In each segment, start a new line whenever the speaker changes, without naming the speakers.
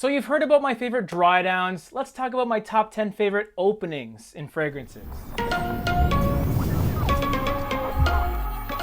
So you've heard about my favorite dry downs. Let's talk about my top 10 favorite openings in fragrances.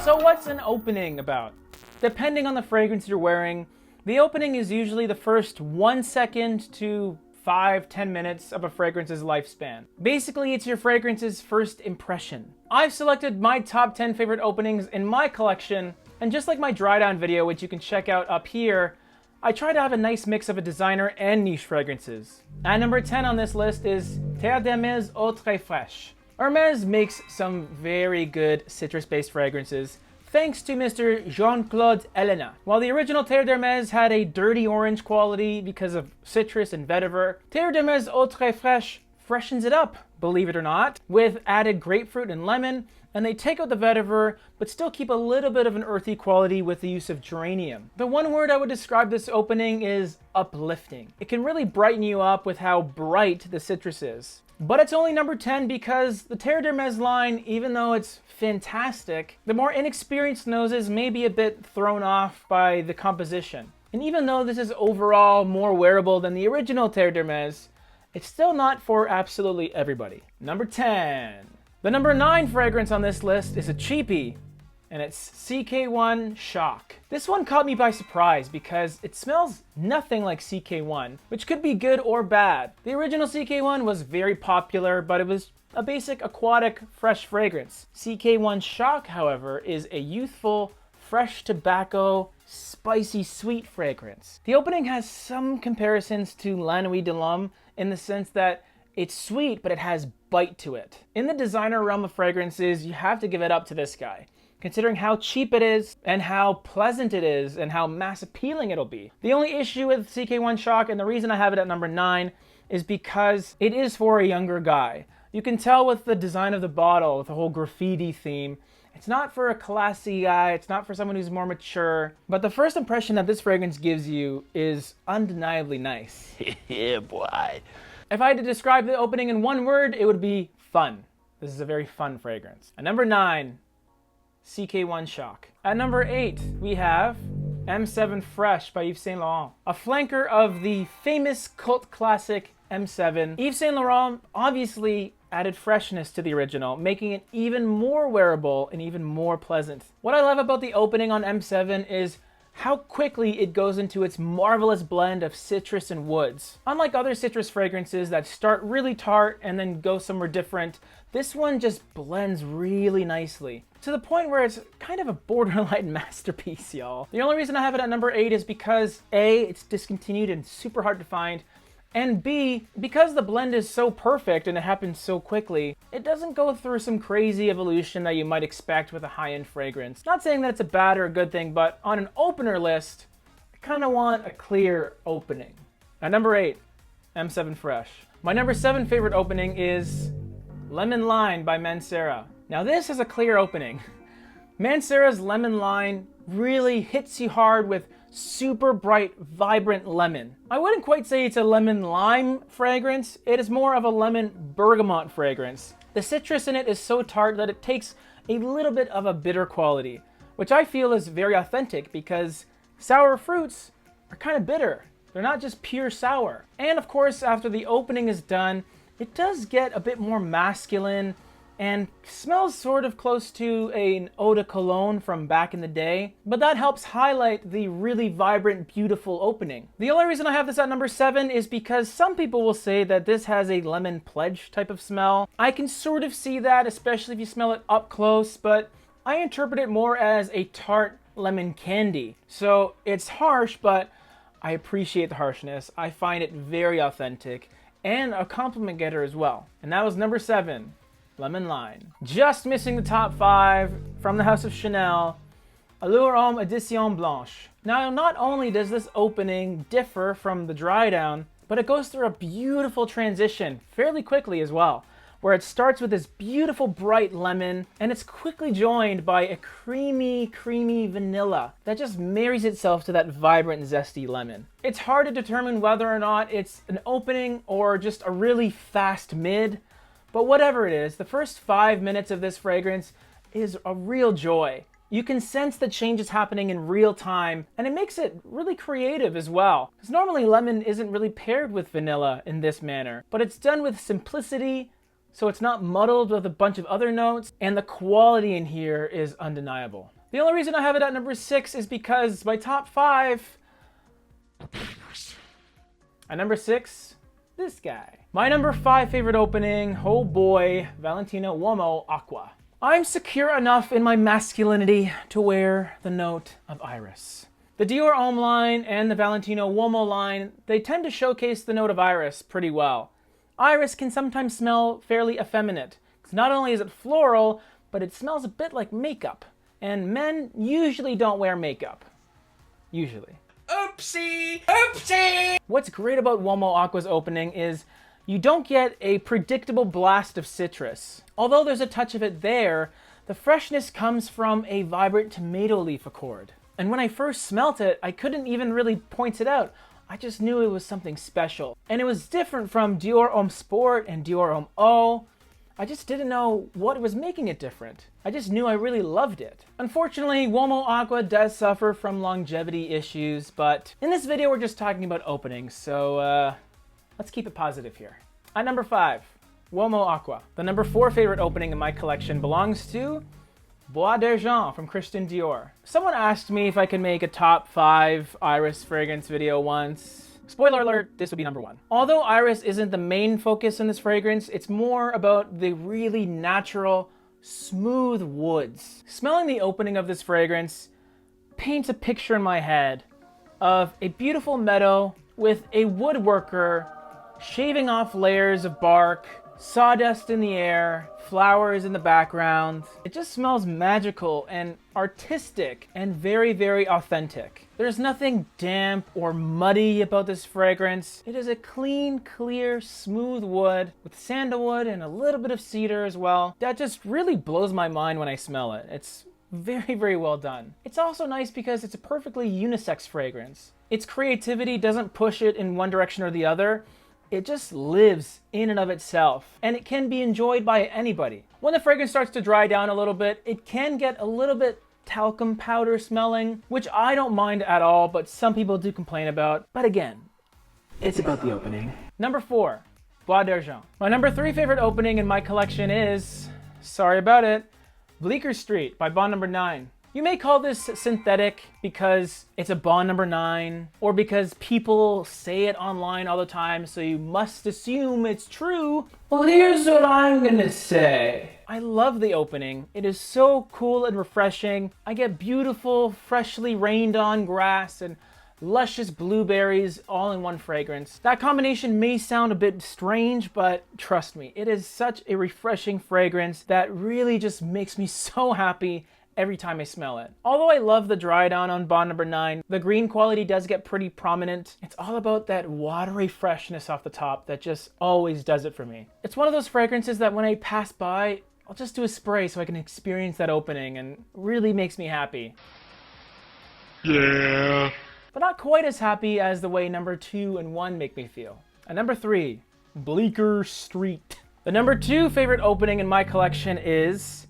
So what's an opening about? Depending on the fragrance you're wearing, the opening is usually the first 1 second to 5-10 minutes of a fragrance's lifespan. Basically, it's your fragrance's first impression. I've selected my top 10 favorite openings in my collection, and just like my dry down video, which you can check out up here, I try to have a nice mix of a designer and niche fragrances. At number 10 on this list is TERRE d'Hermès Eau Très Fraîche. Hermès makes some very good citrus-based fragrances, thanks to Mr. Jean-Claude Ellena. While the original Terre d'Hermès had a dirty orange quality because of citrus and vetiver, Terre d'Hermès Eau Très Fraîche freshens it up, believe it or not, with added grapefruit and lemon, and they take out the vetiver, but still keep a little bit of an earthy quality with the use of geranium. The one word I would describe this opening is uplifting. It can really brighten you up with how bright the citrus is. But it's only number 10 because the Terre d'Hermès line, even though it's fantastic, the more inexperienced noses may be a bit thrown off by the composition. And even though this is overall more wearable than the original Terre d'Hermès, it's still not for absolutely everybody. Number 10. The number 9 fragrance on this list is a cheapie, and it's CK1 Shock. This one caught me by surprise because it smells nothing like CK1, which could be good or bad. The original CK1 was very popular, but it was a basic aquatic fresh fragrance. CK1 Shock, however, is a youthful, fresh tobacco, spicy sweet fragrance. The opening has some comparisons to La Nuit de l'Homme in the sense that it's sweet, but it has bite to it. In the designer realm of fragrances, you have to give it up to this guy, considering how cheap it is and how pleasant it is and how mass appealing it'll be. The only issue with CK1 Shock, and the reason I have it at number 9, is because it is for a younger guy. You can tell with the design of the bottle, with the whole graffiti theme, it's not for a classy guy, it's not for someone who's more mature, but the first impression that this fragrance gives you is undeniably nice.
Yeah, boy.
If I had to describe the opening in one word, it would be fun. This is a very fun fragrance. At number 9, CK1 Shock. At number 8, we have M7 Fresh by Yves Saint Laurent, a flanker of the famous cult classic M7. Yves Saint Laurent obviously added freshness to the original, making it even more wearable and even more pleasant. What I love about the opening on M7 is how quickly it goes into its marvelous blend of citrus and woods. Unlike other citrus fragrances that start really tart and then go somewhere different, this one just blends really nicely, to the point where it's kind of a borderline masterpiece, y'all. The only reason I have it at number 8 is because A, it's discontinued and super hard to find, and B, because the blend is so perfect and it happens so quickly, it doesn't go through some crazy evolution that you might expect with a high-end fragrance. Not saying that it's a bad or a good thing, but on an opener list, I kind of want a clear opening. At number 8, M7 Fresh. My number 7 favorite opening is Lemon Lime by Mancera. Now this is a clear opening. Mancera's Lemon Lime really hits you hard with super bright, vibrant lemon. I wouldn't quite say it's a lemon lime fragrance. It is more of a lemon bergamot fragrance. The citrus in it is so tart that it takes a little bit of a bitter quality, which I feel is very authentic because sour fruits are kind of bitter. They're not just pure sour. And of course, after the opening is done, it does get a bit more masculine and smells sort of close to an eau de cologne from back in the day, but that helps highlight the really vibrant, beautiful opening. The only reason I have this at number 7 is because some people will say that this has a lemon pledge type of smell. I can sort of see that, especially if you smell it up close, but I interpret it more as a tart lemon candy. So it's harsh, but I appreciate the harshness. I find it very authentic and a compliment getter as well. And that was number 7. Lemon Lime. Just missing the top 5 from the House of Chanel, ALLURE Homme Edition Blanche. Now, not only does this opening differ from the dry down, but it goes through a beautiful transition fairly quickly as well, where it starts with this beautiful bright lemon, and it's quickly joined by a creamy vanilla that just marries itself to that vibrant, zesty lemon. It's hard to determine whether or not it's an opening or just a really fast mid, but whatever it is, the first 5 minutes of this fragrance is a real joy. You can sense the changes happening in real time, and it makes it really creative as well. Because normally lemon isn't really paired with vanilla in this manner, but it's done with simplicity, so it's not muddled with a bunch of other notes, and the quality in here is undeniable. The only reason I have it at number 6 is because my top 5... At number 6, this guy. My number 5 favorite opening, oh boy, Valentino UOMO ACQUA. I'm secure enough in my masculinity to wear the note of iris. The DIOR HOMME line and the Valentino UOMO line, they tend to showcase the note of iris pretty well. Iris can sometimes smell fairly effeminate, because not only is it floral, but it smells a bit like makeup. And men usually don't wear makeup. Usually. Oopsie! Oopsie! What's great about UOMO ACQUA's opening is you don't get a predictable blast of citrus. Although there's a touch of it there, the freshness comes from a vibrant tomato leaf accord. And when I first smelt it, I couldn't even really point it out. I just knew it was something special. And it was different from DIOR HOMME Sport and DIOR HOMME Eau. I just didn't know what was making it different. I just knew I really loved it. Unfortunately, UOMO ACQUA does suffer from longevity issues, but in this video we're just talking about openings, so let's keep it positive here. At number 5, UOMO ACQUA. The number 4 favorite opening in my collection belongs to Bois d'Argent from Christian Dior. Someone asked me if I could make a top 5 iris fragrance video once. Spoiler alert, this would be number 1. Although iris isn't the main focus in this fragrance, it's more about the really natural, smooth woods. Smelling the opening of this fragrance paints a picture in my head of a beautiful meadow with a woodworker shaving off layers of bark, sawdust in the air, flowers in the background. It just smells magical and artistic and very, very authentic. There's nothing damp or muddy about this fragrance. It is a clean, clear, smooth wood with sandalwood and a little bit of cedar as well. That just really blows my mind when I smell it. It's very, very well done. It's also nice because it's a perfectly unisex fragrance. Its creativity doesn't push it in one direction or the other. It just lives in and of itself, and it can be enjoyed by anybody. When the fragrance starts to dry down a little bit, it can get a little bit talcum powder smelling, which I don't mind at all, but some people do complain about. But again, it's about the opening. Number 4, Bois d'Argent. My number 3 favorite opening in my collection is, sorry about it, Bleecker Street by Bond Number 9. You may call this synthetic because it's a Bond Number 9, or because people say it online all the time, so you must assume it's true. Well, here's what I'm gonna say. I love the opening. It is so cool and refreshing. I get beautiful, freshly rained on grass and luscious blueberries all in one fragrance. That combination may sound a bit strange, but trust me, it is such a refreshing fragrance that really just makes me so happy every time I smell it. Although I love the dry down on Bond Number 9, the green quality does get pretty prominent. It's all about that watery freshness off the top that just always does it for me. It's one of those fragrances that when I pass by, I'll just do a spray so I can experience that opening, and really makes me happy. Yeah. But not quite as happy as the way number 2 and 1 make me feel. At number 3, Bleecker Street. The number 2 favorite opening in my collection is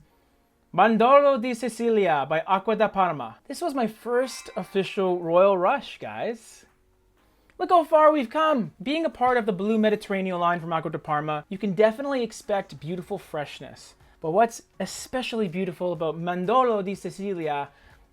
MANDORLO di Sicilia by ACQUA da PARMA. This was my first official royal rush, guys. Look how far we've come! Being a part of the Blue Mediterranean line from ACQUA da PARMA, you can definitely expect beautiful freshness. But what's especially beautiful about MANDORLO di Sicilia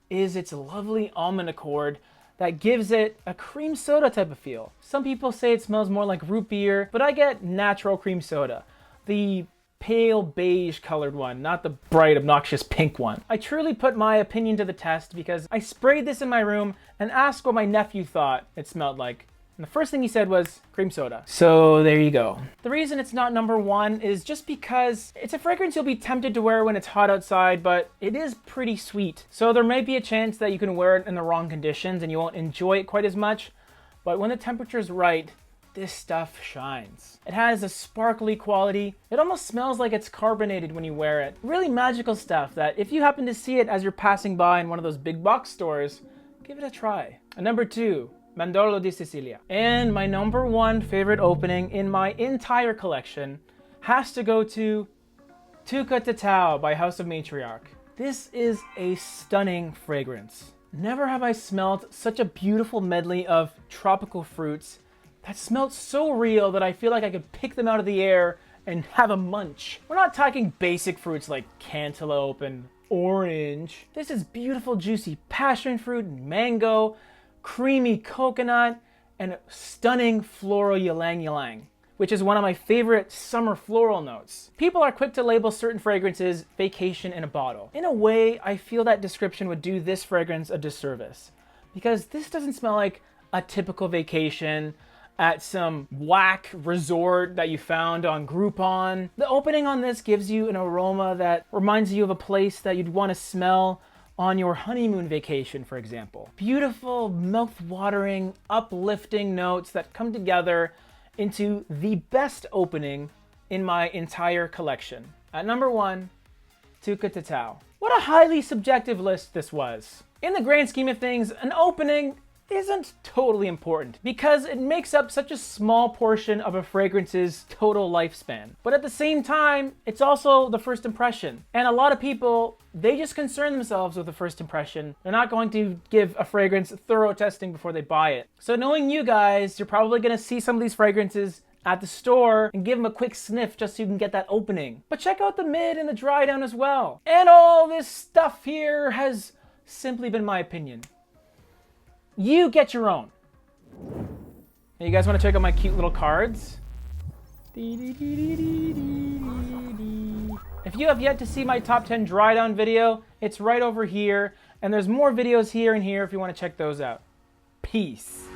is its lovely almond accord that gives it a cream soda type of feel. Some people say it smells more like root beer, but I get natural cream soda. The pale beige colored one, not the bright obnoxious pink one. I truly put my opinion to the test because I sprayed this in my room and asked what my nephew thought it smelled like. And the first thing he said was cream soda. So there you go. The reason it's not number 1 is just because it's a fragrance you'll be tempted to wear when it's hot outside, but it is pretty sweet. So there may be a chance that you can wear it in the wrong conditions and you won't enjoy it quite as much. But when the temperature's right, this stuff shines. It has a sparkly quality. It almost smells like it's carbonated when you wear it. Really magical stuff that if you happen to see it as you're passing by in one of those big box stores, give it a try. And number 2, MANDORLO di Sicilia. And my number 1 favorite opening in my entire collection has to go to TOUKKA by House of Matriarch. This is a stunning fragrance. Never have I smelled such a beautiful medley of tropical fruits that smelled so real that I feel like I could pick them out of the air and have a munch. We're not talking basic fruits like cantaloupe and orange. This is beautiful, juicy passion fruit, mango, creamy coconut, and stunning floral ylang ylang, which is one of my favorite summer floral notes. People are quick to label certain fragrances vacation in a bottle. In a way, I feel that description would do this fragrance a disservice, because this doesn't smell like a typical vacation at some whack resort that you found on Groupon. The opening on this gives you an aroma that reminds you of a place that you'd want to smell on your honeymoon vacation, for example. Beautiful, mouth-watering, uplifting notes that come together into the best opening in my entire collection. At number 1, TOUKKA Tatau. What a highly subjective list this was. In the grand scheme of things, an opening isn't totally important because it makes up such a small portion of a fragrance's total lifespan. But at the same time, it's also the first impression. And a lot of people, they just concern themselves with the first impression. They're not going to give a fragrance thorough testing before they buy it. So knowing you guys, you're probably gonna see some of these fragrances at the store and give them a quick sniff just so you can get that opening. But check out the mid and the dry down as well. And all this stuff here has simply been my opinion. You get your own. Now, you guys want to check out my cute little cards? If you have yet to see my top 10 dry down video, it's right over here. And there's more videos here and here if you want to check those out. Peace.